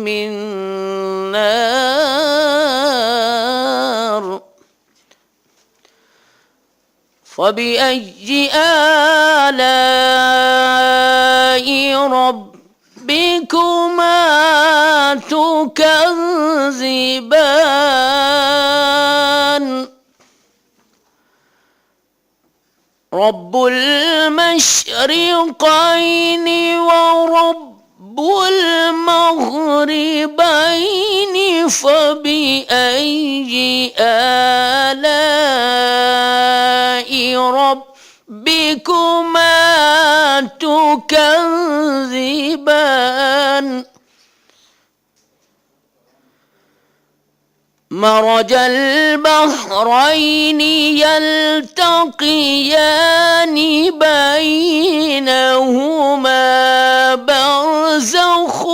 من نار فبأي آلاء ربكما تكذبان رب المشرقين ورب المغربين فبأي آلاء ربكما تكذبان مرج البحرين يلتقيان بينهما برزخ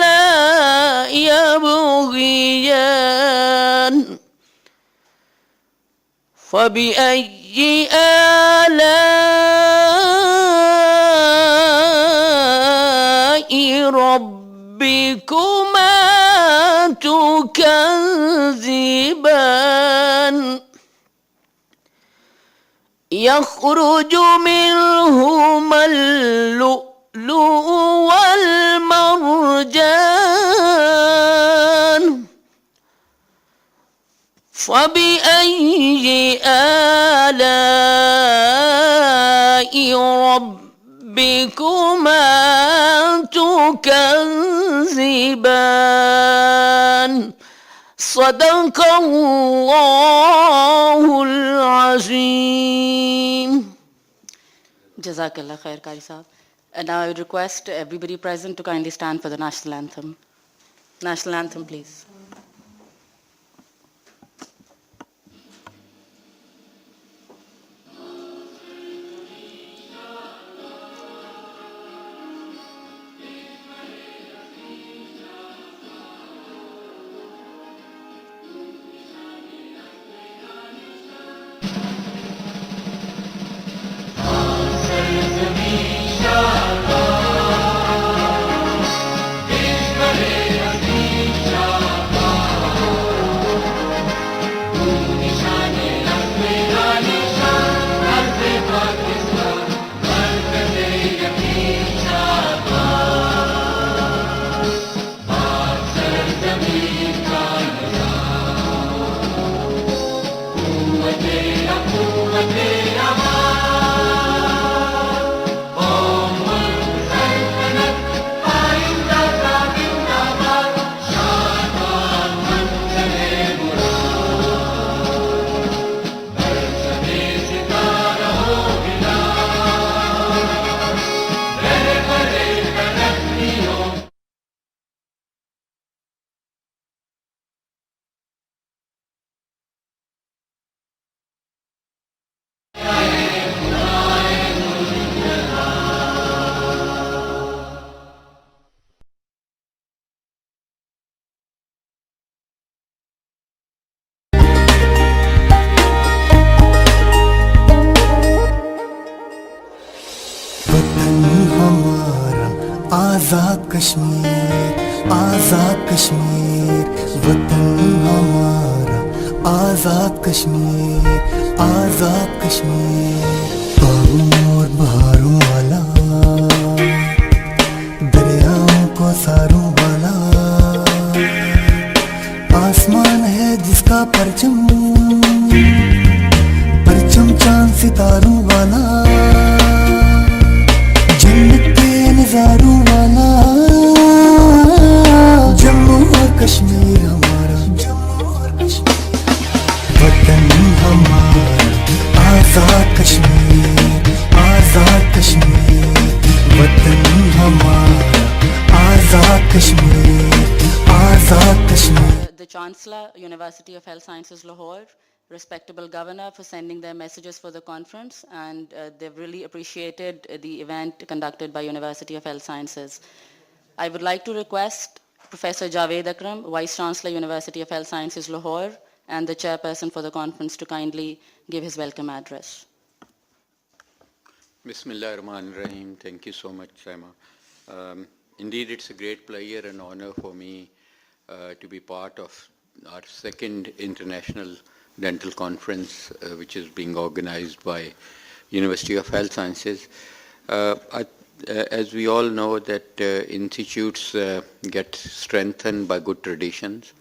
لا يبغيان فبأي آلاء ربكما تكذبان يخرج منهما اللؤلؤ والمرجان فبأي آلاء ربكما تكذبان صدق الله العظيم. Jazakallah khair, Qari Sahab. And now I would request everybody present to kindly stand for the national anthem. National anthem, please. Azad Kashmir वतन हमारा आज़ाद कश्मीर बागों और बहारों वाला दरियाओं को सारों वाला आसमान है जिसका परचम चांद सितारों वाला जन्नत के नज़ारों वाला जम्मू और कश्मीर हमारा वतन हमारा आज़ाद कश्मीर वतन हमारा Azad Kashmir The Chancellor, University of Health Sciences, Lahore, respectable governor, for sending their messages for the conference, and they've really appreciated the event conducted by University of Health Sciences. I would like to request Professor Javed Akram, Vice Chancellor, University of Health Sciences, Lahore, and the chairperson for the conference to kindly give his welcome address. Bismillahir Rahmanir Rahim. Thank you so much, Saima. Indeed, it's a great pleasure and honor for me to be part of our second International Dental Conference, which is being organized by University of Health Sciences. As we all know that institutes get strengthened by good traditions,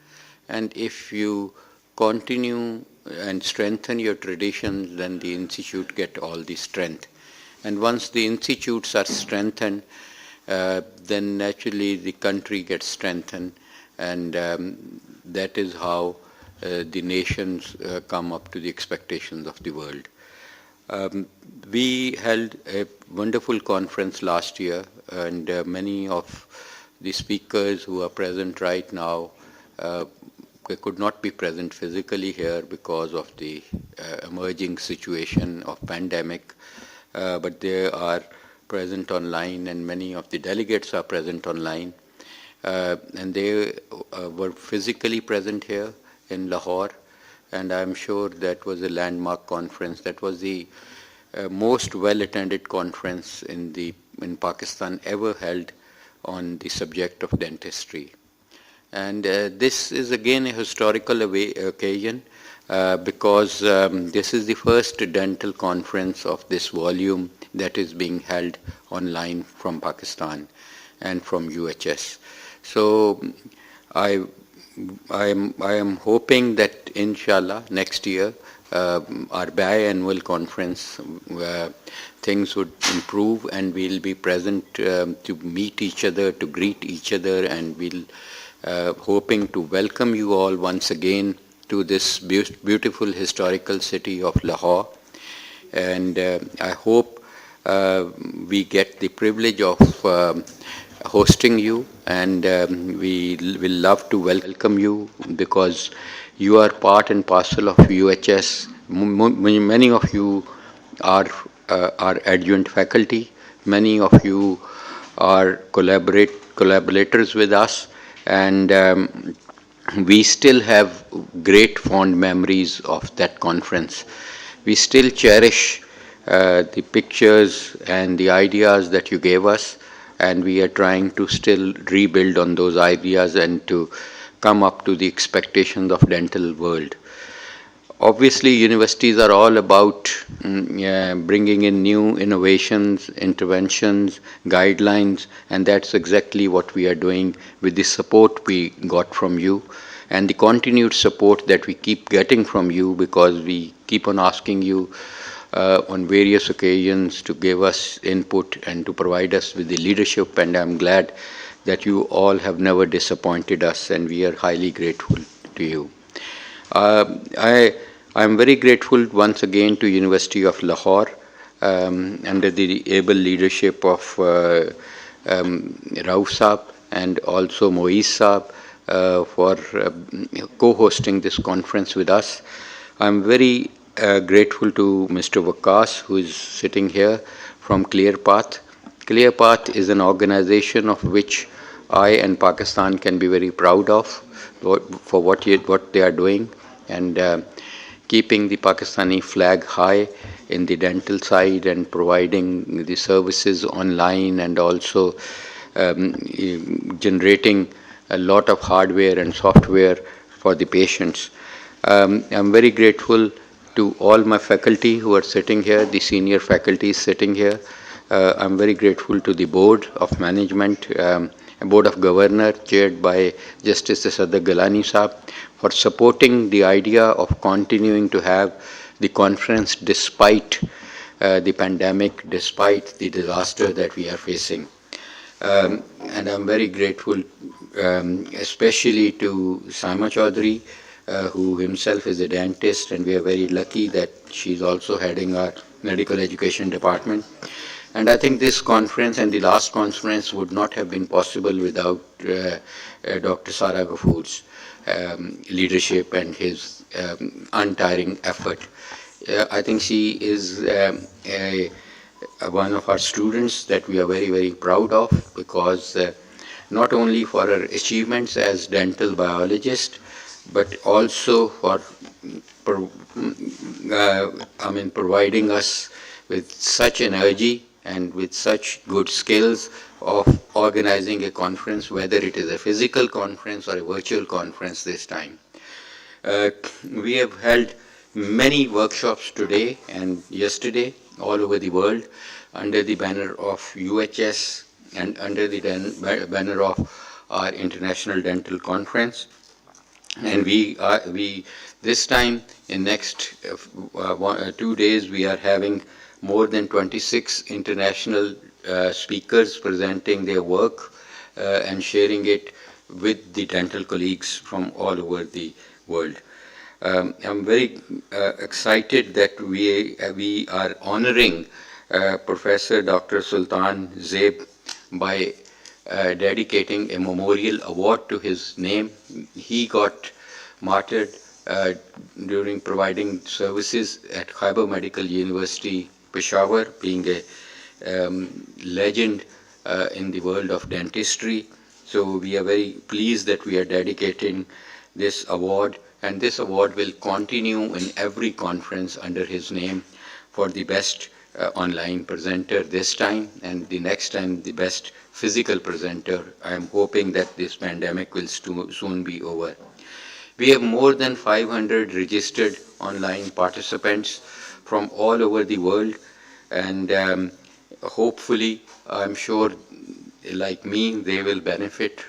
and if you continue and strengthen your traditions, then the institute get all the strength. And once the institutes are strengthened, then naturally the country gets strengthened, and that is how the nations come up to the expectations of the world. We held a wonderful conference last year, and many of the speakers who are present right now they could not be present physically here because of the emerging situation of pandemic, but they are present online, and many of the delegates are present online, and they were physically present here in Lahore, and I'm sure that was a landmark conference. That was the most well-attended conference in Pakistan ever held on the subject of dentistry. And this is again a historical occasion because this is the first dental conference of this volume that is being held online from Pakistan and from UHS. So I am hoping that inshallah next year our biannual conference things would improve, and we'll be present to meet each other, to greet each other, and we'll hoping to welcome you all once again to this beautiful historical city of Lahore. And I hope we get the privilege of hosting you, and we will love to welcome you because you are part and parcel of UHS. Many of you are adjunct faculty. Many of you are collaborators with us, and we still have great fond memories of that conference. We still cherish the pictures and the ideas that you gave us, and we are trying to still rebuild on those ideas and to come up to the expectations of dental world. Obviously, universities are all about bringing in new innovations, interventions, guidelines, and that's exactly what we are doing with the support we got from you and the continued support that we keep getting from you, because we keep on asking you on various occasions to give us input and to provide us with the leadership, and I'm glad that you all have never disappointed us, and we are highly grateful to you. I'm very grateful once again to University of Lahore under the able leadership of Rauf Saab and also Moiz Saab for co-hosting this conference with us. I'm very grateful to Mr. Waqas, who is sitting here from ClearPath. ClearPath is an organization of which I and Pakistan can be very proud of for what they are doing, and keeping the Pakistani flag high in the dental side and providing the services online, and also generating a lot of hardware and software for the patients. I'm very grateful to all my faculty who are sitting here, the senior faculty sitting here. I'm very grateful to the Board of Management, Board of Governor, chaired by Justice Sadr Galani Saab, for supporting the idea of continuing to have the conference despite the pandemic, despite the disaster that we are facing. And I'm very grateful especially to Saima Chaudhary, who himself is a dentist, and we are very lucky that she's also heading our medical education department. And I think this conference and the last conference would not have been possible without Dr. Sara Ghafoor's leadership and his untiring effort. I think she is one of our students that we are very, very proud of, because not only for her achievements as dental biologist, but also for providing us with such energy and with such good skills of organizing a conference, whether it is a physical conference or a virtual conference this time. Uh, we have held many workshops today and yesterday all over the world under the banner of UHS and under the banner of our International Dental Conference. And we this time in next 2 days we are having more than 26 international speakers presenting their work and sharing it with the dental colleagues from all over the world. I'm very excited that we are honoring Professor Dr. Sultan Zeib by dedicating a memorial award to his name. He got martyred during providing services at Khyber Medical University, Peshawar, being a legend in the world of dentistry. So we are very pleased that we are dedicating this award, and this award will continue in every conference under his name for the best online presenter this time, and the next time the best physical presenter. I am hoping that this pandemic will soon be over. We have more than 500 registered online participants from all over the world, and hopefully, I'm sure, like me, they will benefit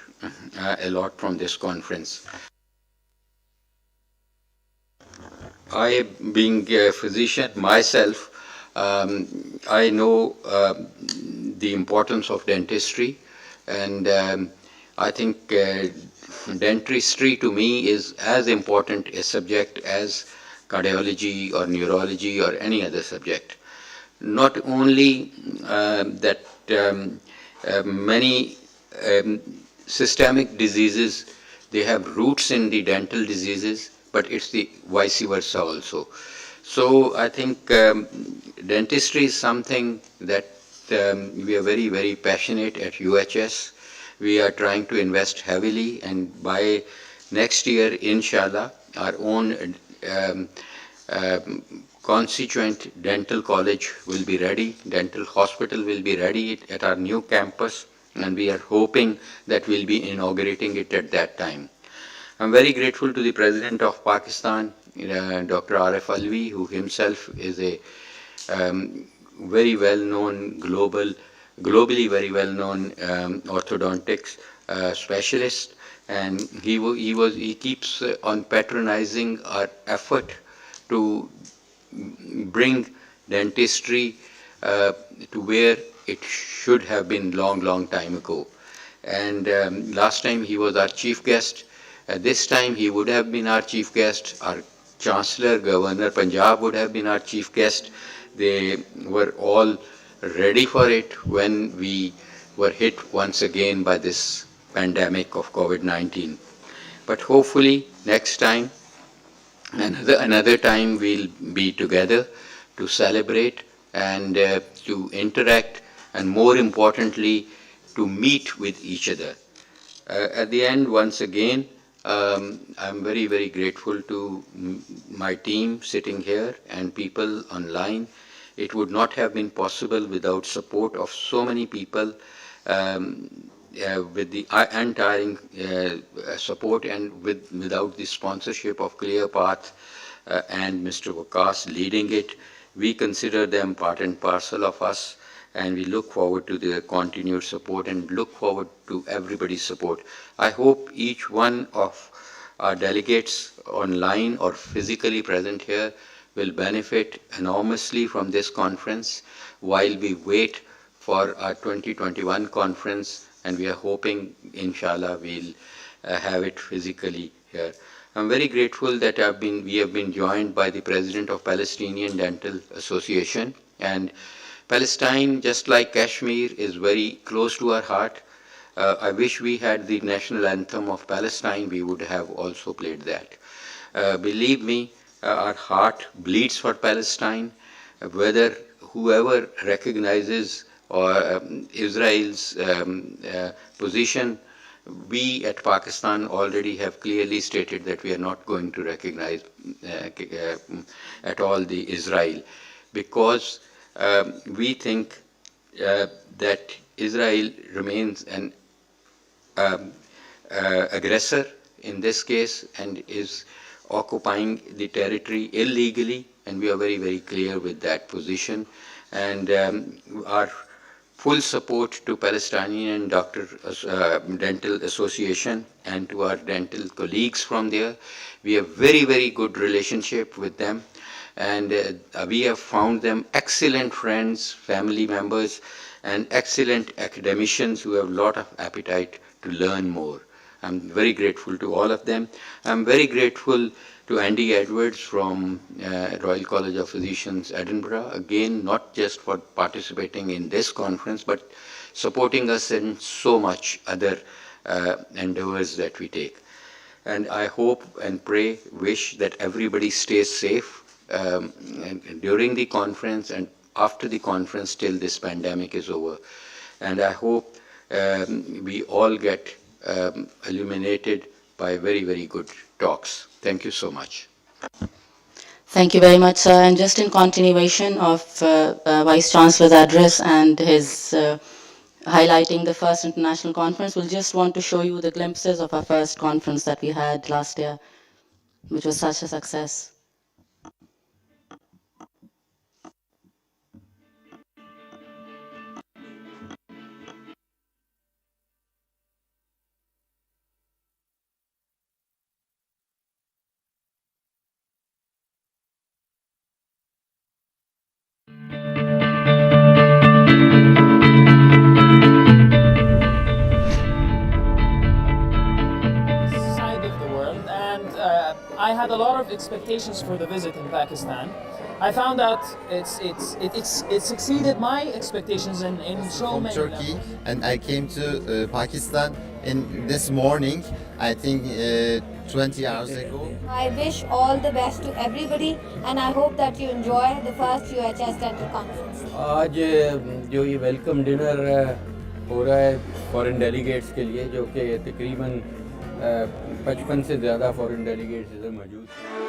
a lot from this conference. I, being a physician myself, I know the importance of dentistry, and I think dentistry to me is as important a subject as cardiology or neurology or any other subject. Not only that many systemic diseases, they have roots in the dental diseases, but it's the vice versa also. So I think dentistry is something that we are very, very passionate at UHS. We are trying to invest heavily, and by next year, inshallah, our own constituent dental college will be ready, dental hospital will be ready at our new campus, and we are hoping that we'll be inaugurating it at that time. I'm very grateful to the President of Pakistan, Dr. Arif Alvi, who himself is a very well-known globally very well-known orthodontics specialist, and he keeps on patronizing our effort to bring dentistry to where it should have been long time ago. And last time he was our chief guest. This time he would have been our chief guest. Our Chancellor, Governor Punjab would have been our chief guest. They were all ready for it when we were hit once again by this pandemic of COVID-19. But hopefully next time, another time, we'll be together to celebrate and to interact, and more importantly, to meet with each other. At the end, once again, I'm very, very grateful to my team sitting here and people online. It would not have been possible without support of so many people, with the untiring support, and without the sponsorship of Clear Path and Mr. Wakas leading it. We consider them part and parcel of us, and we look forward to their continued support and look forward to everybody's support. I hope each one of our delegates online or physically present here will benefit enormously from this conference while we wait for our 2021 conference, and we are hoping, inshallah, we'll have it physically here. I'm very grateful that we have been joined by the President of Palestinian Dental Association, and Palestine, just like Kashmir, is very close to our heart. I wish we had the national anthem of Palestine. We would have also played that. Believe me, our heart bleeds for Palestine. Whether whoever recognizes Israel's position, we at Pakistan already have clearly stated that we are not going to recognize at all the Israel, because we think that Israel remains an aggressor in this case and is occupying the territory illegally, and we are very, very clear with that position. And our full support to Palestinian Dental Association and to our dental colleagues from there. We have very, very good relationship with them, and we have found them excellent friends, family members, and excellent academicians who have a lot of appetite to learn more. I'm very grateful to all of them. I'm very grateful to Andy Edwards from Royal College of Physicians, Edinburgh, again, not just for participating in this conference, but supporting us in so much other endeavors that we take. And I hope and pray, wish that everybody stays safe and during the conference and after the conference till this pandemic is over. And I hope we all get illuminated by very, very good talks. Thank you so much. Thank you very much, sir. And just in continuation of Vice Chancellor's address and his highlighting the first international conference, we'll just want to show you the glimpses of our first conference that we had last year, which was such a success. Side of the world, and I had a lot of expectations for the visit in Pakistan. I found out it exceeded my expectations in so From many Turkey, levels. and I came to Pakistan in this morning, I think 20 hours ago. I wish all the best to everybody and I hope that you enjoy the first UHS Dental Conference. आज जो ये welcome dinner हो रहा है foreign delegates के लिए, जो कि तकरीबन 55 से ज़्यादा फॉरेन डेलीगेट्स इधर मौजूद हैं।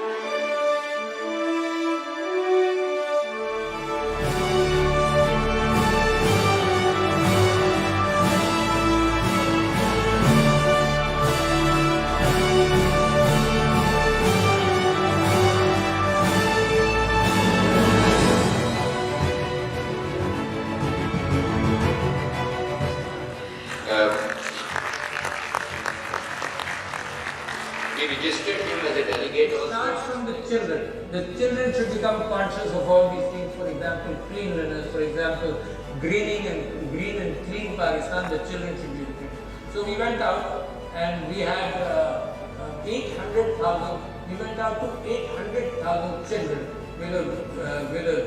We registered him as a delegate also. Starts from the children. The children should become conscious of all these things. For example, cleanliness. For example, green and clean Pakistan. The children should be looking. So we went out and we had 800,000. We went out to 800,000 children with a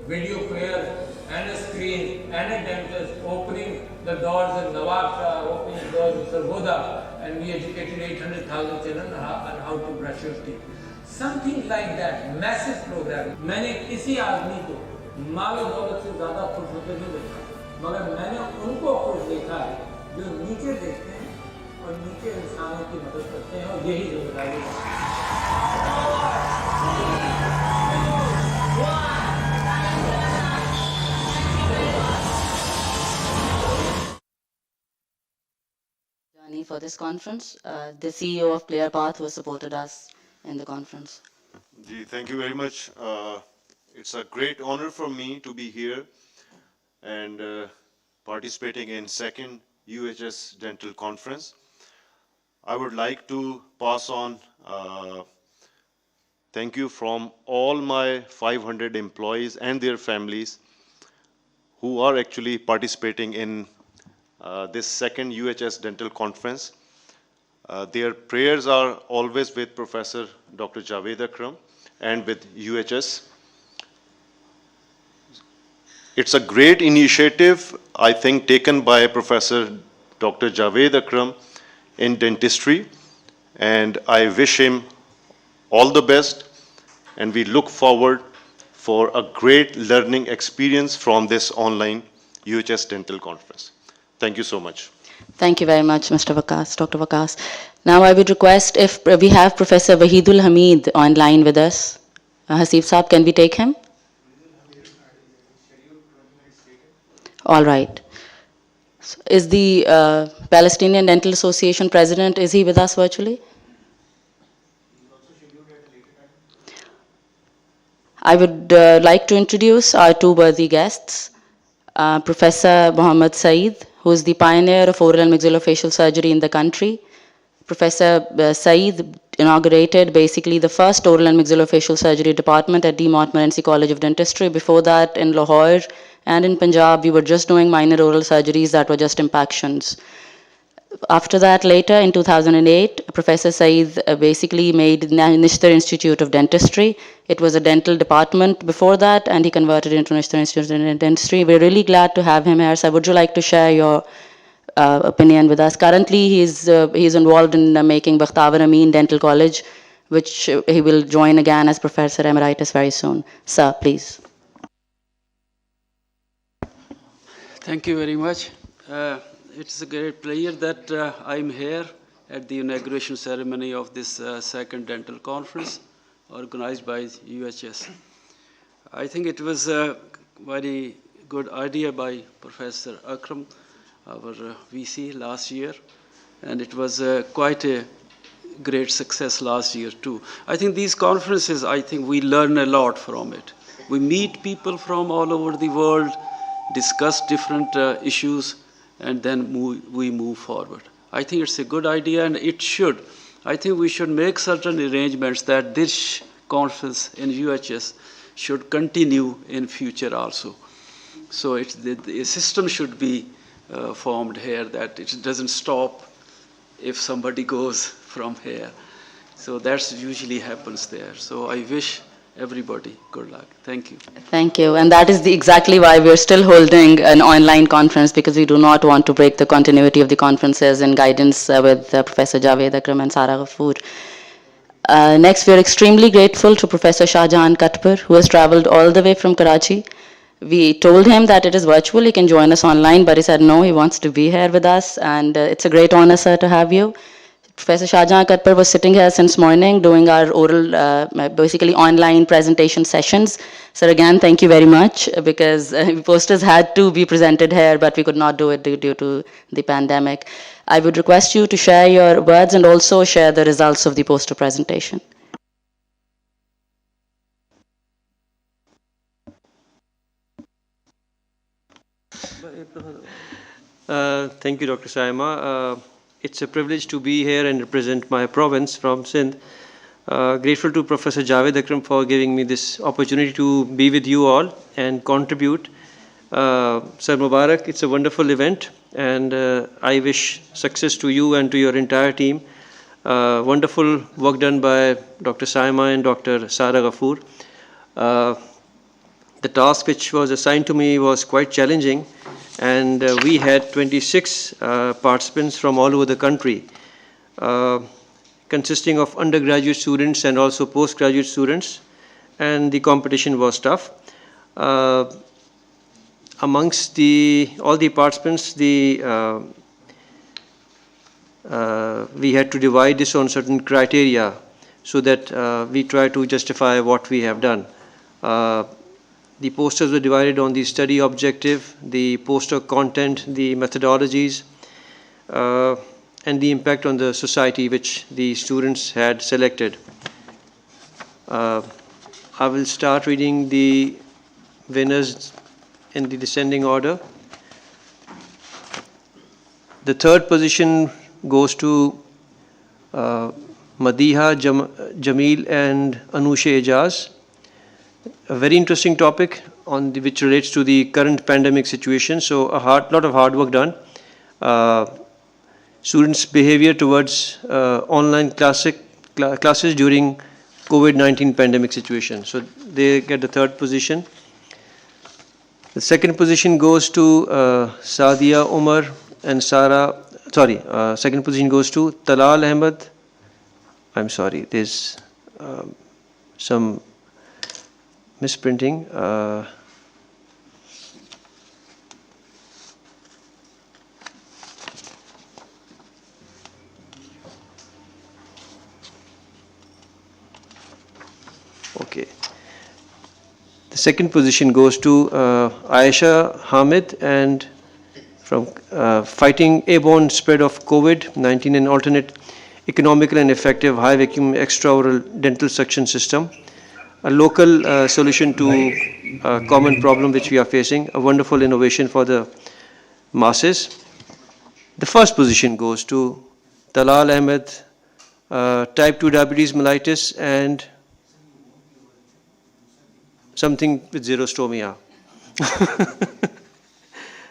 video player and a screen and a dentist opening the doors in Nawab Shah, opening the doors in Sargoda, and we educated 800,000 children on how to brush your teeth. Something like that, massive program. मैंने किसी आदमी को माल दौलत से ज़्यादा खुश होते नहीं देखा, मगर मैंने उनको खुश देखा है जो नीचे देखते हैं और नीचे इंसानों की मदद करते हैं, और यही जिम्मेदारी है। For this conference, the CEO of Player Path who supported us in the conference. Thank you very much. It's a great honor for me to be here and participating in second UHS Dental Conference. I would like to pass on thank you from all my 500 employees and their families who are actually participating in this second UHS Dental Conference. Their prayers are always with Professor Dr. Javed Akram and with UHS. It's a great initiative, I think, taken by Professor Dr. Javed Akram in dentistry, and I wish him all the best, and we look forward for a great learning experience from this online UHS Dental Conference. Thank you so much. Thank you very much, Mr. Vakas, Dr. Vakas. Now I would request if we have Professor Wahidul Hamid online with us. Hasib Saab, can we take him? All right. So is the Palestinian Dental Association president, is he with us virtually? I would like to introduce our two worthy guests, Professor Mohammed Saeed, who is the pioneer of oral and maxillofacial surgery in the country. Professor Saeed inaugurated basically the first oral and maxillofacial surgery department at Montmorency College of Dentistry. Before that, in Lahore and in Punjab, we were just doing minor oral surgeries that were just impactions. After that, later in 2008, Professor Saeed basically made Nishtar Institute of Dentistry. It was a dental department before that, and he converted it into Nishtar Institute of Dentistry. We're really glad to have him here. So would you like to share your opinion with us? Currently, he's involved in making Bakhtavar Amin Dental College, which he will join again as Professor Emeritus very soon. Sir, please. Thank you very much. It's a great pleasure that I'm here at the inauguration ceremony of this second dental conference organized by UHS. I think it was a very good idea by Professor Akram, our VC, last year, and it was quite a great success last year too. I think these conferences, I think we learn a lot from it. We meet people from all over the world, discuss different issues, and then we move forward. I think it's a good idea, and it should. I think we should make certain arrangements that this conference in UHS should continue in future also. So the system should be formed here that it doesn't stop if somebody goes from here. So that's usually happens there. So I wish everybody good luck. Thank you. Thank you. And that is exactly why we're still holding an online conference, because we do not want to break the continuity of the conferences and guidance with Professor Javed Akram and Sara Ghafoor. Next, we are extremely grateful to Professor Shahjahan Katpur, who has traveled all the way from Karachi. We told him that it is virtual, he can join us online, but he said no, he wants to be here with us, and it's a great honor, sir, to have you. Professor Shahjahan Katpur was sitting here since morning doing our oral, basically online presentation sessions. So again, thank you very much, because posters had to be presented here, but we could not do it due to the pandemic. I would request you to share your words and also share the results of the poster presentation. Thank you, Dr. Saima. It's a privilege to be here and represent my province from Sindh. Grateful to Professor Javed Akram for giving me this opportunity to be with you all and contribute. Sir Mubarak, it's a wonderful event, and I wish success to you and to your entire team. Wonderful work done by Dr. Saima and Dr. Sara Ghafoor. The task which was assigned to me was quite challenging, and we had 26 participants from all over the country, consisting of undergraduate students and also postgraduate students, and the competition was tough. Amongst all the participants, we had to divide this on certain criteria so that we try to justify what we have done. The posters were divided on the study objective, the poster content, the methodologies, and the impact on the society which the students had selected. I will start reading the winners in the descending order. The third position goes to Madiha Jamil and Anushe Ejaz. A very interesting topic which relates to the current pandemic situation. So a lot of hard work done. Students' behavior towards online classes during COVID-19 pandemic situation. So they get the third position. The second position goes to Sadia Umar and second position goes to Talal Ahmed. I'm sorry, there's some misprinting. Okay. The Second position goes to Aisha Hamid and from fighting airborne spread of COVID-19 and alternate economical and effective high vacuum extraoral dental suction system, a local solution to a common problem which we are facing, a wonderful innovation for the masses. The first position goes to Talal Ahmed, type 2 diabetes mellitus and something with xerostomia.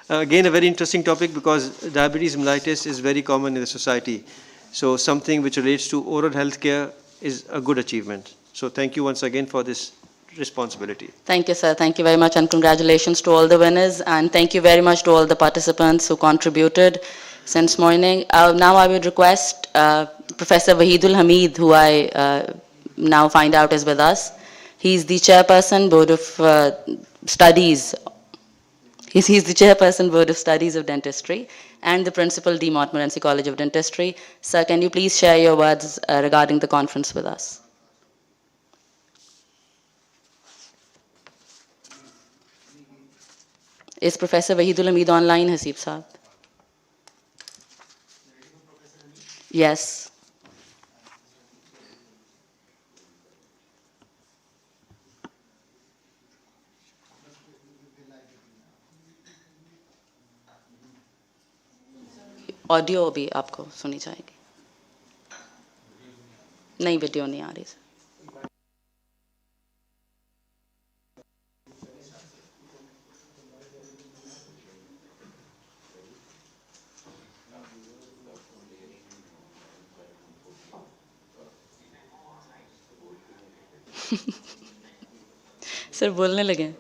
Again, a very interesting topic because diabetes mellitus is very common in the society. So something which relates to oral health care is a good achievement. So thank you once again for this responsibility. Thank you, sir. Thank you very much, and congratulations to all the winners. And thank you very much to all the participants who contributed since morning. Now I would request Professor Wahidul Hamid, who I now find out is with us. He's the chairperson, Board of Studies. He's the chairperson, Board of Studies of Dentistry, and the principal, D. Montmorency College of Dentistry. Sir, can you please share your words regarding the conference with us? Is Professor Wahidul Hamid online, Hasib Saab? Yes. Audio भी आपको सुनी जाएगी नहीं video नहीं आ रही sir बोलने लगे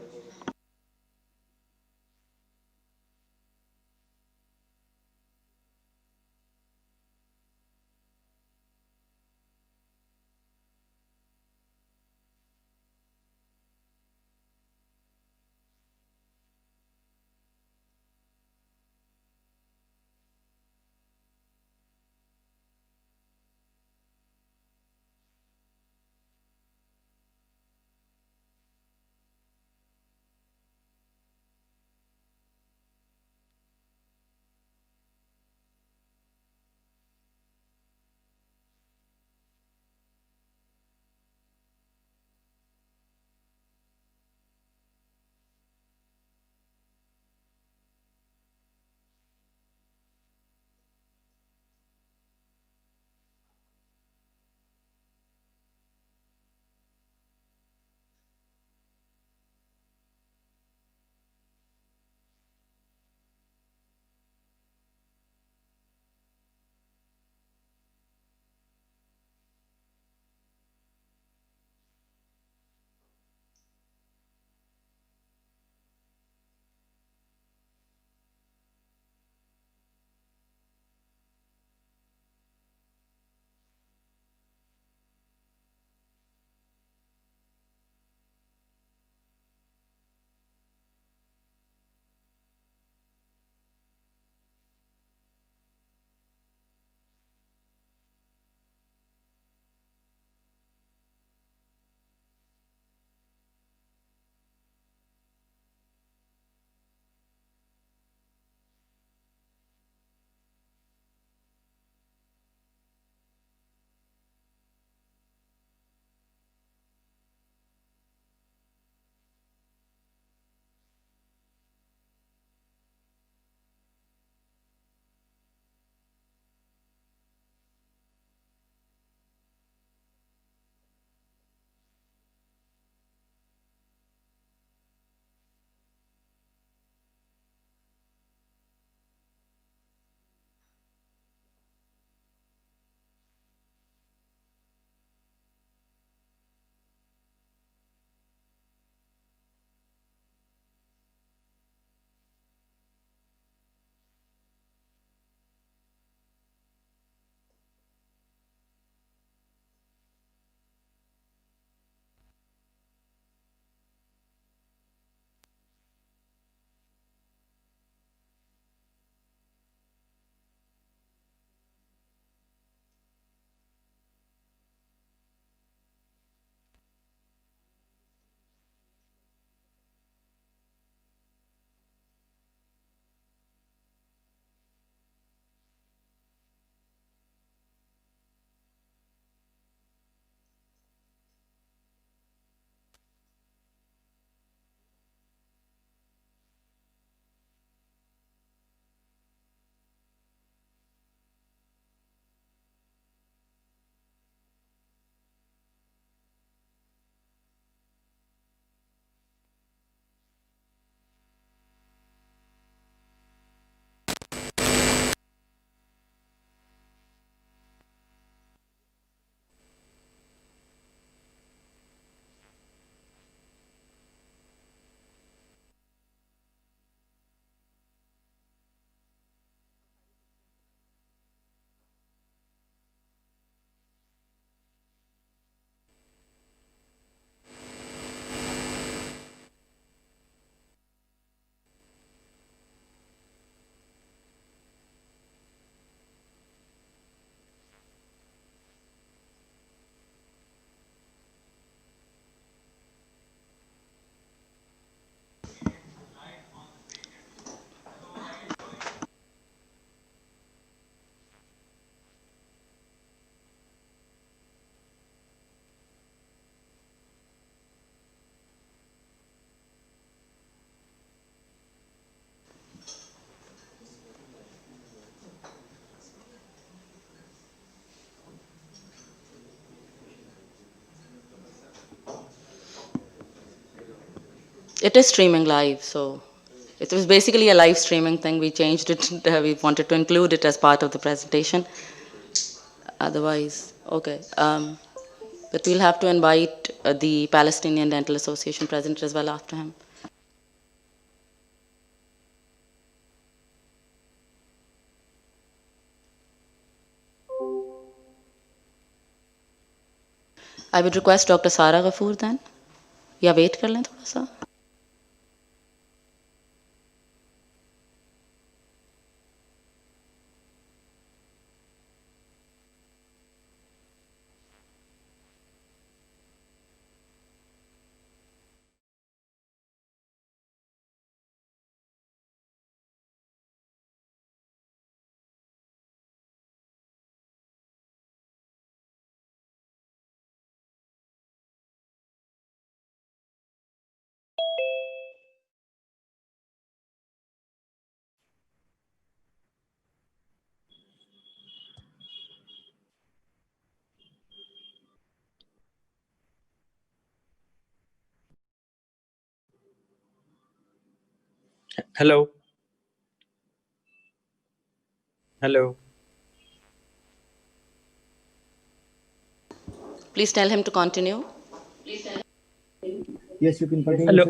It is streaming live, so it was basically a live streaming thing. We changed it. We wanted to include it as part of the presentation. Otherwise, okay. But we'll have to invite the Palestinian Dental Association president as well after him. I would request Dr. Sara Ghafoor then. या wait कर लें थोड़ा सा. Hello. Hello. Please tell him to continue. Yes, you can continue. Hello.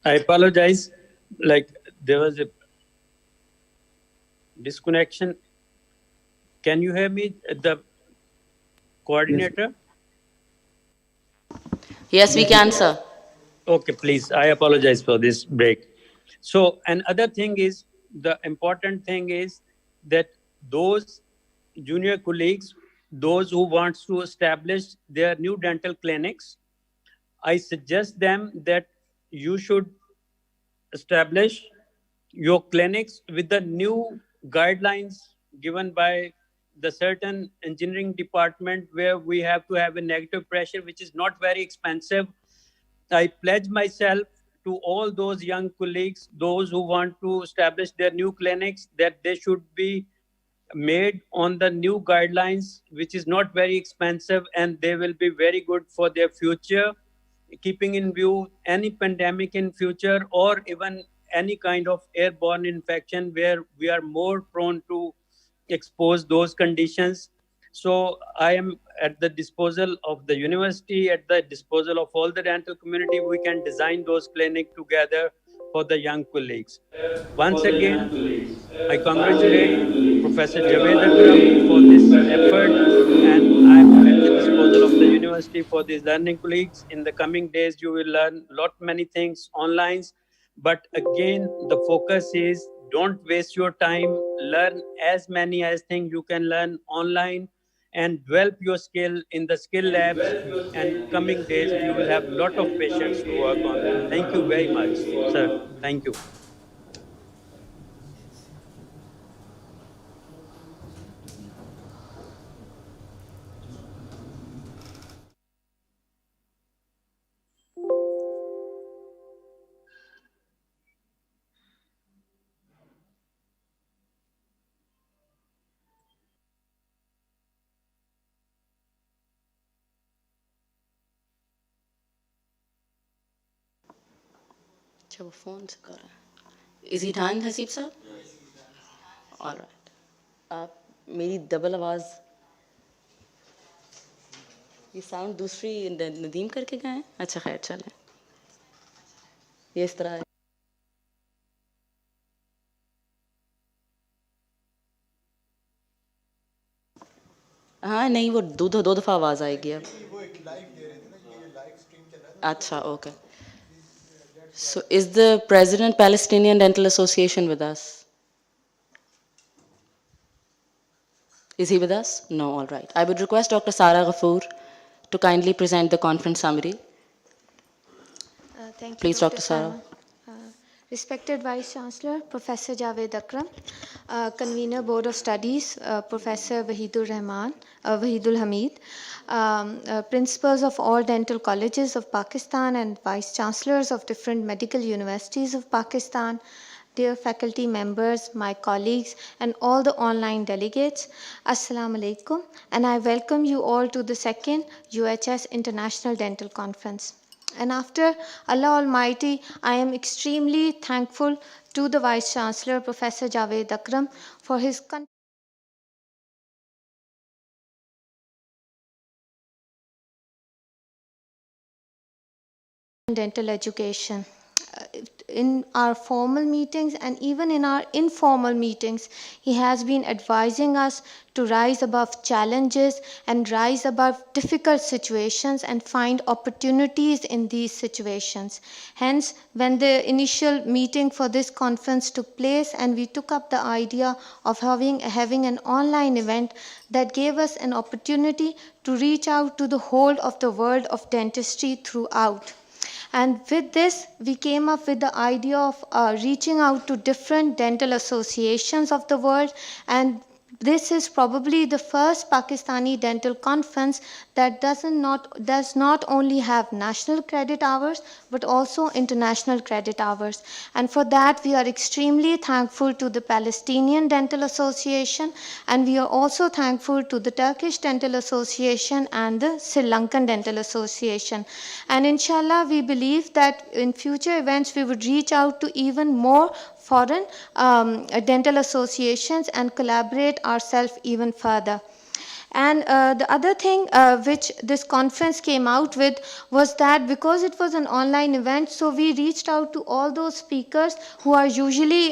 I apologize. Like there was a disconnection. Can you hear me, the coordinator? Yes, we can, sir. Okay, please. I apologize for this break. So another thing is, the important thing is that those junior colleagues, those who want to establish their new dental clinics, I suggest them that you should establish your clinics with the new guidelines given by the certain engineering department, where we have to have a negative pressure, which is not very expensive. I pledge myself to all those young colleagues, those who want to establish their new clinics, that they should be made on the new guidelines, which is not very expensive, and they will be very good for their future, keeping in view any pandemic in future, or even any kind of airborne infection where we are more prone to expose those conditions. So I am at the disposal of the university, at the disposal of all the dental community. We can design those clinics together for the young colleagues. Once again, I congratulate Professor Javed Akram for this effort, and I'm at the disposal of the university for these learning colleagues. In the coming days, you will learn many things online, but again, the focus is don't waste your time. Learn as many as things you can learn online, and develop your skill in the skill labs. And coming days, you will have a lot of patients to work on. Thank you very much, sir. Thank you. अच्छा वो phone से कर रहा है. Is he done, Haseeb साहब? All right. आप मेरी double आवाज, ये साउंड दूसरी नदीम करके गए हैं. अच्छा खैर चलें, ये इस तरह है. हाँ नहीं, वो दो दफा आवाज आएगी अब. अच्छा okay. So is the President Palestinian Dental Association with us? Is he with us? No, all right. I would request Dr. Sara Ghafoor to kindly present the conference summary. Thank you, Please, Dr. Sara. Respected Vice Chancellor, Professor Javed Akram, Convener Board of Studies, Professor Wahidul Hamid, Principals of all dental colleges of Pakistan and Vice Chancellors of different medical universities of Pakistan, dear faculty members, my colleagues, and all the online delegates, Assalamu alaikum, and I welcome you all to the second UHS International Dental Conference. And after Allah Almighty, I am extremely thankful to the Vice Chancellor, Professor Javed Akram, for his dental education. In our formal meetings and even in our informal meetings, he has been advising us to rise above challenges and rise above difficult situations and find opportunities in these situations. Hence, when the initial meeting for this conference took place and we took up the idea of having an online event that gave us an opportunity to reach out to the whole of the world of dentistry throughout. And with this, we came up with the idea of reaching out to different dental associations of the world. And this is probably the first Pakistani dental conference that does not only have national credit hours, but also international credit hours. And for that, we are extremely thankful to the Palestinian Dental Association, and we are also thankful to the Turkish Dental Association and the Sri Lankan Dental Association. And inshallah, we believe that in future events, we would reach out to even more foreign dental associations and collaborate ourselves even further. And the other thing which this conference came out with was that because it was an online event, so we reached out to all those speakers who are usually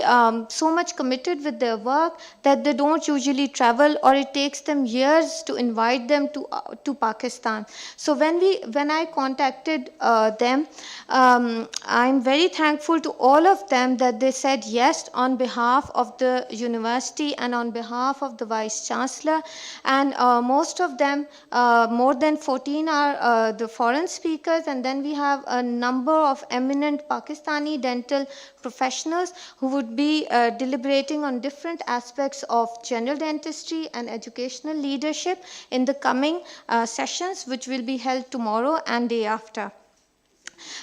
so much committed with their work that they don't usually travel, or it takes them years to invite them to Pakistan. So when I contacted them, I'm very thankful to all of them that they said yes on behalf of the university and on behalf of the Vice Chancellor. And most of them, more than 14 are the foreign speakers, and then we have a number of eminent Pakistani dental professionals who would be deliberating on different aspects of general dentistry and educational leadership in the coming sessions, which will be held tomorrow and day after.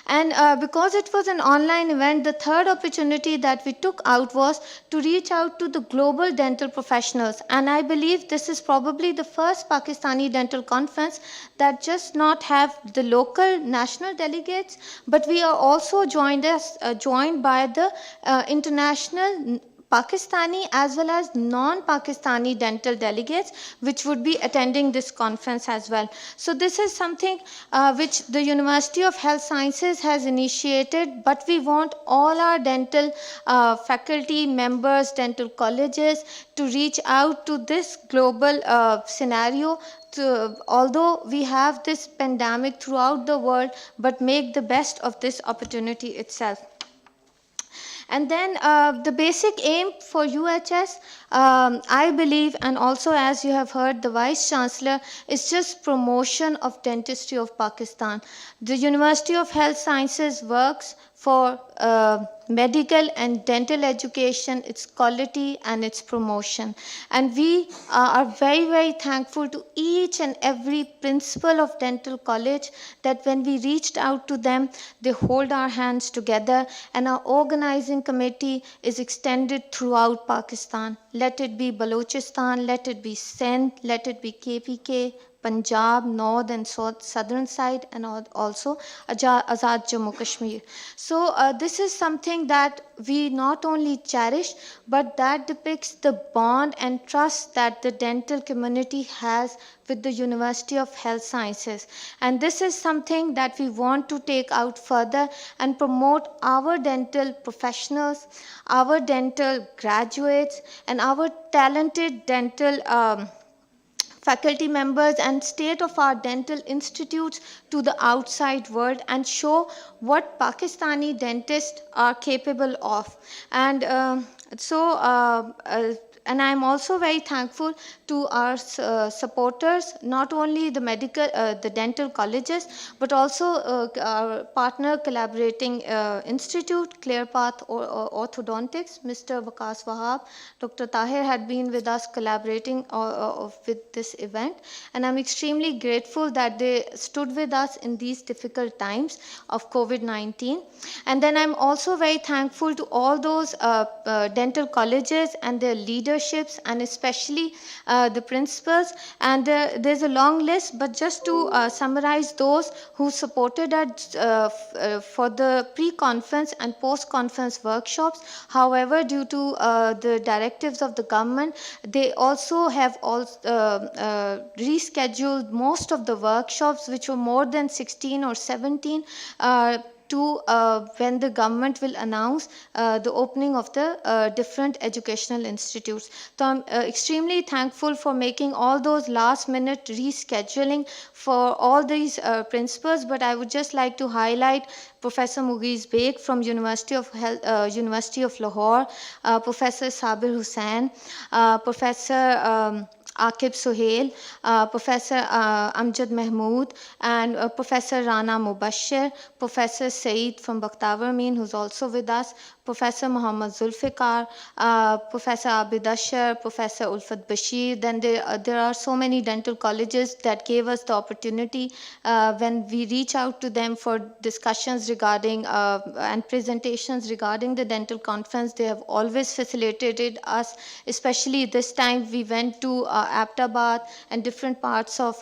And because it was an online event, the third opportunity that we took out was to reach out to the global dental professionals. And I believe this is probably the first Pakistani dental conference that just not have the local national delegates, but we are also joined by the international Pakistani as well as non-Pakistani dental delegates, which would be attending this conference as well. So this is something which the University of Health Sciences has initiated, but we want all our dental faculty members, dental colleges to reach out to this global scenario. Although we have this pandemic throughout the world, but make the best of this opportunity itself. And then the basic aim for UHS, I believe, and also as you have heard the Vice Chancellor, is just promotion of dentistry of Pakistan. The University of Health Sciences works for medical and dental education, its quality and its promotion. And we are very, very thankful to each and every principal of dental college that when we reached out to them, they hold our hands together, and our organizing committee is extended throughout Pakistan. Let it be Balochistan, let it be Sindh, let it be KPK, Punjab, north and southern side, and also Azad Jammu Kashmir. So this is something that we not only cherish, but that depicts the bond and trust that the dental community has with the University of Health Sciences. And this is something that we want to take out further and promote our dental professionals, our dental graduates, and our talented dental faculty members and state-of-art dental institutes to the outside world and show what Pakistani dentists are capable of. And and I'm also very thankful to our supporters, not only the the dental colleges, but also our partner collaborating institute, ClearPath Orthodontics, Mr. Waqas Wahab, Dr. Tahir had been with us collaborating with this event. And I'm extremely grateful that they stood with us in these difficult times of COVID-19. And then I'm also very thankful to all those dental colleges and their leaders leaderships, and especially the principals. And there's a long list, but just to summarize those who supported us for the pre-conference and post-conference workshops. However, due to the directives of the government, they also have rescheduled most of the workshops, which were more than 16 or 17, to when the government will announce the opening of the different educational institutes. So I'm extremely thankful for making all those last minute rescheduling for all these principals, but I would just like to highlight Professor Mughis Beg from University of University of Lahore, Professor Sabir Hussain, Professor Akib Suhail, Professor Amjad Mahmood, and Professor Rana Mubashir, Professor Saeed from Bakhtavar Amin, who's also with us, Professor Muhammad Zulfikar, Professor Abid Ashar, Professor Ulfat Bashir. Then there are so many dental colleges that gave us the opportunity when we reach out to them for discussions regarding and presentations regarding the dental conference. They have always facilitated us, especially this time we went to Aptabad and different parts of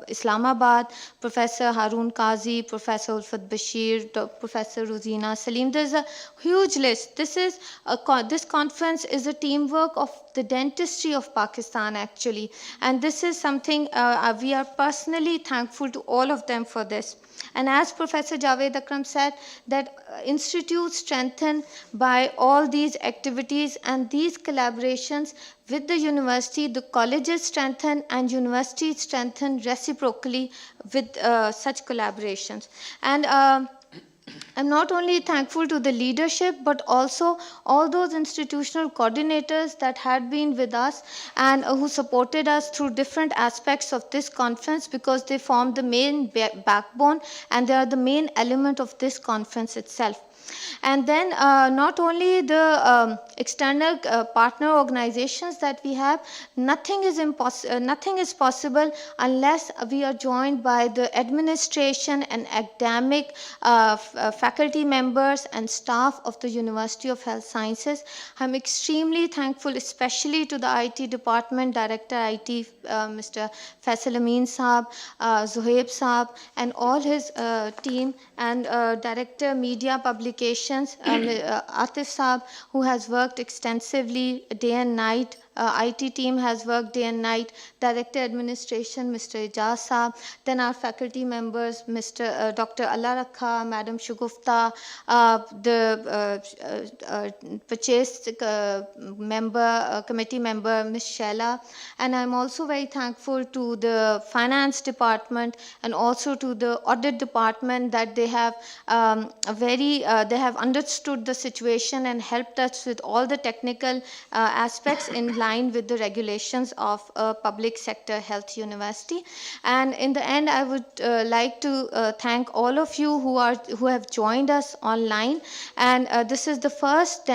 Islamabad. Professor Harun Qazi, Professor Ulfat Bashir, Professor Ruzina Salim. There's a huge list. This conference is a teamwork of the dentistry of Pakistan, actually, and this is something we are personally thankful to all of them for this. And as Professor Javed Akram said, that institutes strengthened by all these activities and these collaborations with the university, the colleges strengthen and universities strengthen reciprocally with such collaborations. And I'm not only thankful to the leadership, but also all those institutional coordinators that had been with us and who supported us through different aspects of this conference, because they form the main backbone and they are the main element of this conference itself. And then not only the external partner organizations that we have, nothing is possible unless we are joined by the administration and academic faculty members and staff of the University of Health Sciences. I'm extremely thankful, especially to the IT department, Director IT, Mr. Faisal Amin Saab, Zuhaib Saab, and all his team, and Director Media Publications, Atif Saab, who has worked extensively day and night. IT team has worked day and night. Director Administration, Mr. Ijaz Saab. Then our faculty members, Mr. Dr. Allah Rakha, Madam Shugufta, the purchase committee member, Ms. Shela. And I'm also very thankful to the finance department and also to the audit department that they have they have understood the situation and helped us with all the technical aspects in line with the regulations of a public sector health university. And in the end, I would like to thank all of you who have joined us online. And this is the first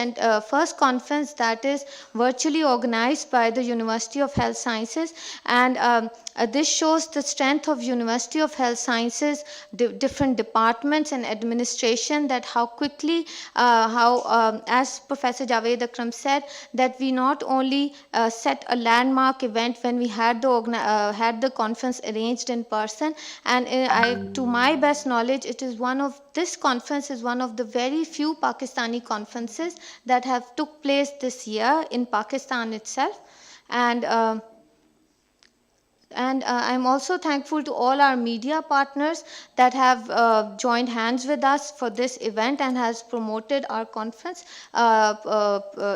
conference that is virtually organized by the University of Health Sciences. And this shows the strength of University of Health Sciences, different departments and administration, that how quickly, as Professor Javed Akram said, that we not only set a landmark event when we had the conference arranged in person, and to my best knowledge, this conference is one of the very few Pakistani conferences that have took place this year in Pakistan itself. And I'm also thankful to all our media partners that have joined hands with us for this event and has promoted our conference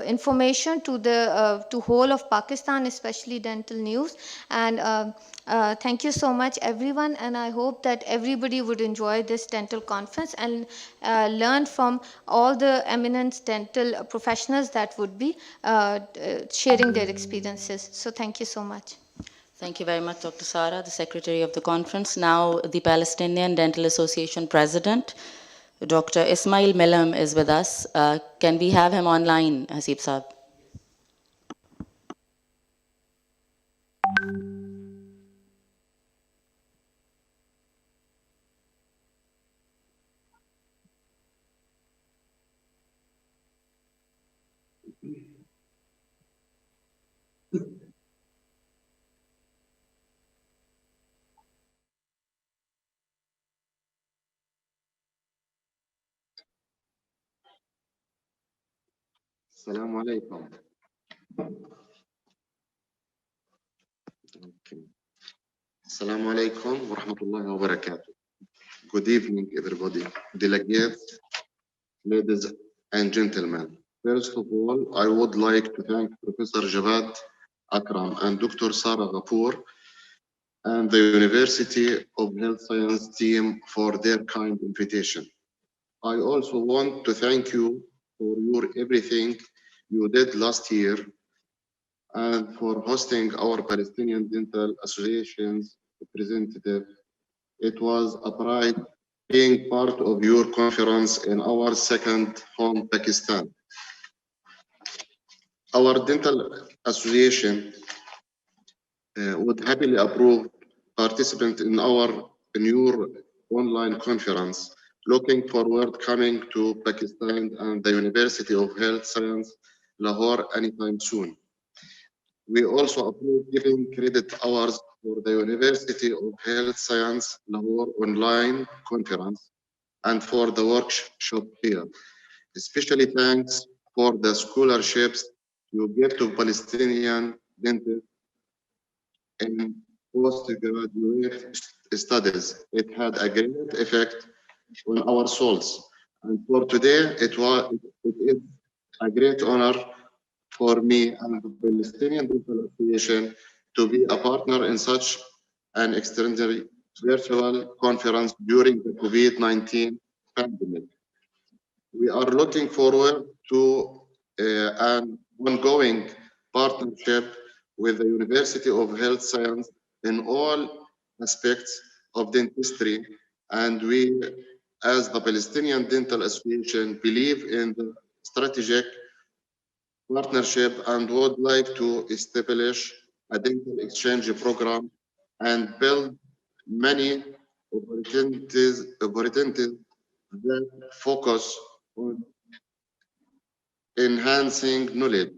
information to whole of Pakistan, especially Dental News. And thank you so much, everyone. And I hope that everybody would enjoy this dental conference and learn from all the eminent dental professionals that would be sharing their experiences. So thank you so much. Thank you very much, Dr. Sara, the Secretary of the Conference. Now, the Palestinian Dental Association President, Dr. Ismail Milam, is with us. Can we have him online, Hasib Saab? السلام عليكم. السلام عليكم ورحمة الله وبركاته. Good evening, everybody. Delegates, ladies and gentlemen. First of all, I would like to thank Professor Javad Akram and Dr. Sarah Ghafour and the University of Health Science team for their kind invitation. I also want to thank you for your everything you did last year and for hosting our Palestinian Dental Association's representative. It was a pride being part of your conference in our second home, Pakistan. Our dental association would happily approve participant in our new online conference. Looking forward coming to Pakistan and the University of Health Science, Lahore anytime soon. We also approve giving credit hours for the University of Health Science Lahore online conference and for the workshop here. Especially thanks for the scholarships you give to Palestinian dentists in postgraduate studies. It had a great effect on our souls. And for today, it is a great honor for me and the Palestinian Dental Association to be a partner in such an extraordinary virtual conference during the COVID-19 pandemic. We are looking forward to an ongoing partnership with the University of Health Science in all aspects of dentistry, and we, as the Palestinian Dental Association, believe in the strategic partnership and would like to establish a dental exchange program and build many opportunities that focus on enhancing knowledge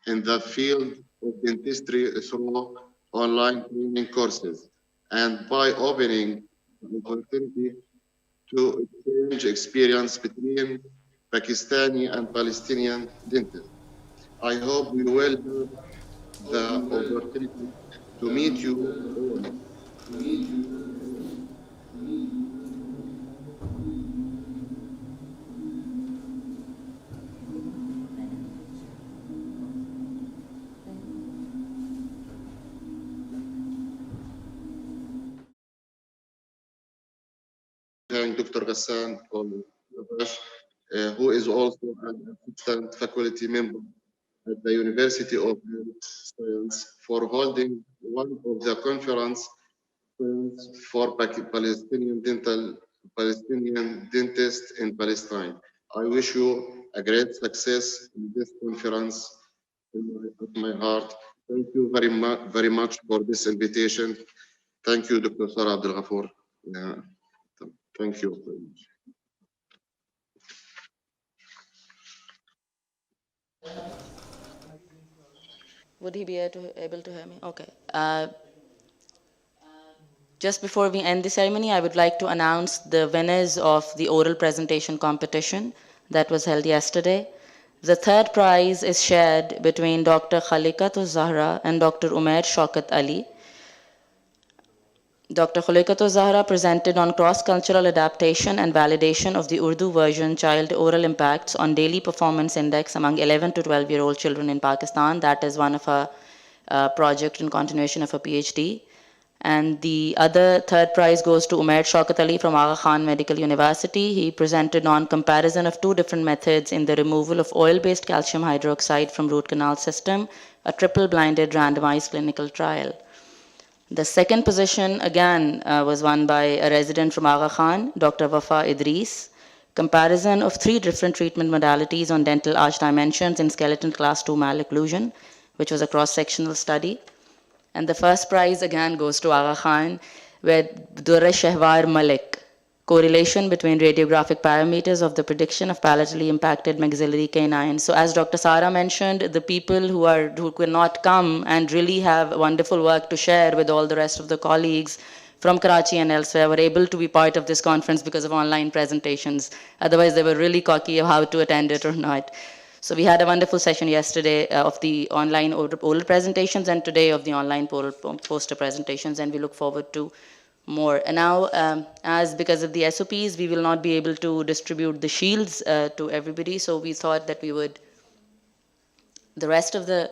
in the field of dentistry through online training courses and by opening the opportunity to exchange experience between Pakistani and Palestinian dentists. I hope we will have the opportunity to meet you all. Thank Dr. Ghassan who is also an assistant faculty member at the University of Health Science for holding one of the conference for Palestinian dentists in Palestine. I wish you a great success in this conference of my heart. Thank you very much for this invitation. Thank you, Dr. Sarah Abdel Ghafour. Thank you very much. Would he be able to hear me? Okay. Just before we end the ceremony, I would like to announce the winners of the oral presentation competition that was held yesterday. The third prize is shared between Dr. Khalikatul Zahra and Dr. Umair Shaukat Ali. Dr. Khalikatul Zahra presented on cross-cultural adaptation and validation of the Urdu version Child Oral Impacts on Daily Performance Index among 11 to 12-year-old children in Pakistan. That is one of her project in continuation of a PhD. And the other third prize goes to Umair Shaukat Ali from Aga Khan Medical University. He presented on comparison of two different methods in the removal of oil-based calcium hydroxide from root canal system, a triple-blinded randomized clinical trial. The second position again was won by a resident from Aga Khan, Dr. Wafa Idris. Comparison of three different treatment modalities on dental arch dimensions in skeleton class 2 malocclusion, which was a cross-sectional study. And the first prize again goes to Aga Khan, where Durra Shehwar Malik, correlation between radiographic parameters of the prediction of palatally impacted maxillary canines. So as Dr. Sarah mentioned, the people who could not come and really have wonderful work to share with all the rest of the colleagues from Karachi and elsewhere were able to be part of this conference because of online presentations. Otherwise, they were really cocky of how to attend it or not. So we had a wonderful session yesterday of the online oral presentations and today of the online poster presentations, and we look forward to more. And now, as because of the SOPs, we will not be able to distribute the shields to everybody, so we thought that we would, the rest of the,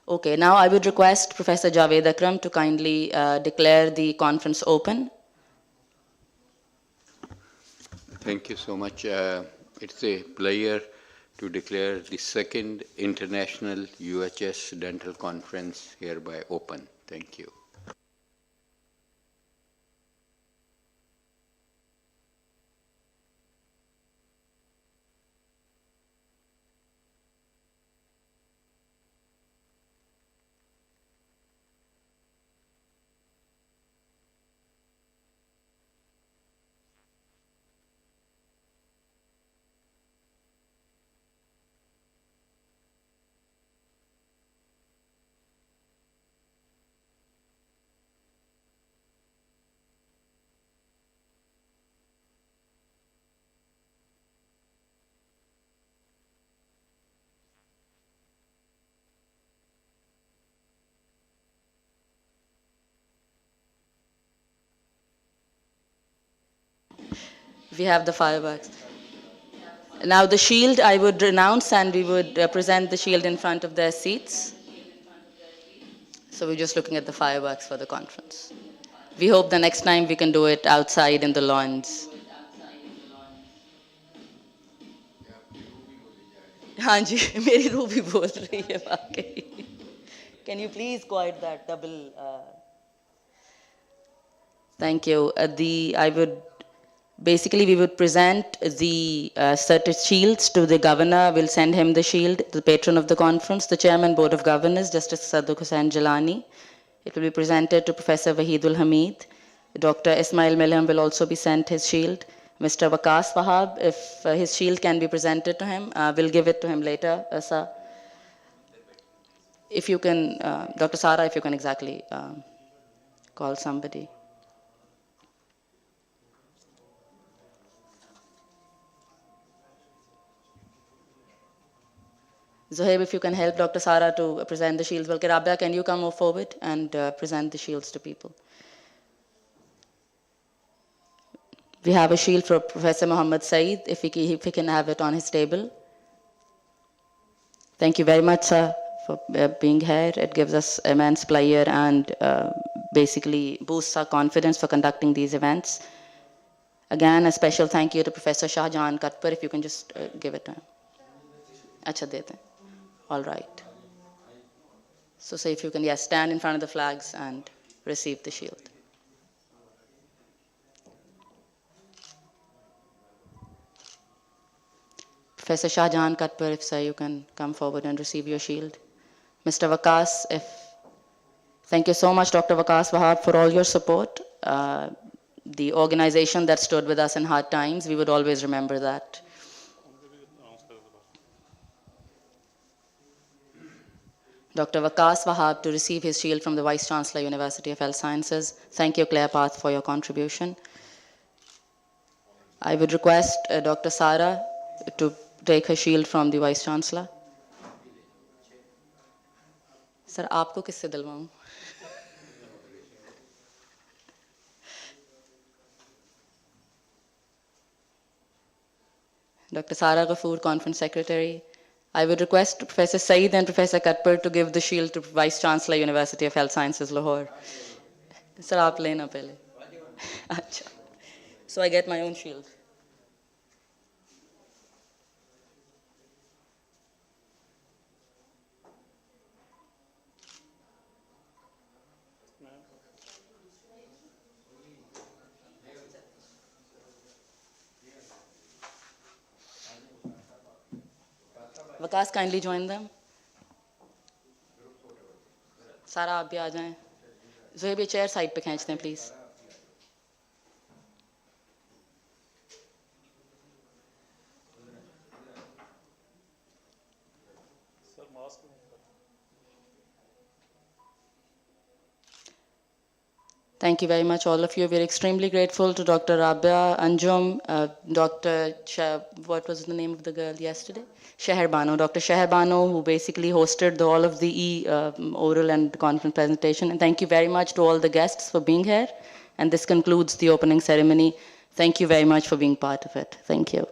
okay, now I would request Professor Javed Akram to kindly declare the conference open. Thank you so much. It's a pleasure to declare the second International UHS Dental Conference hereby open. Thank you. We have the fireworks. Now the shield I would renounce, and we would present the shield in front of their seats. So we're just looking at the fireworks for the conference. We hope the next time we can do it outside in the lawns. हाँ जी, मेरी रूह भी बोल रही है वाकई. Can you please quiet that double? Thank you. Basically, we would present the certain shields to the governor. We'll send him the shield, the patron of the conference, the chairman, board of governors, Justice Sadduq Hussain Jalani. It will be presented to Professor Wahidul Hamid. Dr. Ismail Milham will also be sent his shield. Mr. Waqas Wahab, if his shield can be presented to him, we'll give it to him later, sir. If you can, Dr. Sara, if you can exactly call somebody. Zohaib, if you can help Dr. Sara to present the shields. Well, Rabia, can you come forward and present the shields to people? We have a shield for Professor Muhammad Saeed, if he can have it on his table. Thank you very much, sir, for being here. It gives us immense pleasure and basically boosts our confidence for conducting these events. Again, a special thank you to Professor Shahjahan Katpar, if you can just give it to him. Acha dete. All right. So say if you can, yes, stand in front of the flags and receive the shield. Professor Shahjahan Katpar, if sir, you can come forward and receive your shield. Mr. Waqas, thank you so much, Dr. Waqas Wahab, for all your support. The organization that stood with us in hard times, we would always remember that. Dr. Waqas Wahab to receive his shield from the Vice Chancellor, University of Health Sciences. Thank you, Claire Path, for your contribution. I would request Dr. Sara to take her shield from the Vice Chancellor. Sir, आपको किससे दिलवाऊं? Dr. Sara Ghafoor, Conference Secretary. I would request Professor Saeed and Professor Katpar to give the shield to Vice Chancellor, University of Health Sciences, Lahore. Sir, aap lena pehle. Acha. So I get my own shield. Waqas, kindly join them. Sara, आप भी आ जाएं. Zohaib, ये chair side पे खींचते हैं, please. Thank you very much, all of you. We're extremely grateful to Dr. Rabia Anjum, what was the name of the girl yesterday? Sheher Bano, Dr. Sheher Bano, who basically hosted all of the oral and conference presentation. And thank you very much to all the guests for being here. And this concludes the opening ceremony. Thank you very much for being part of it. Thank you.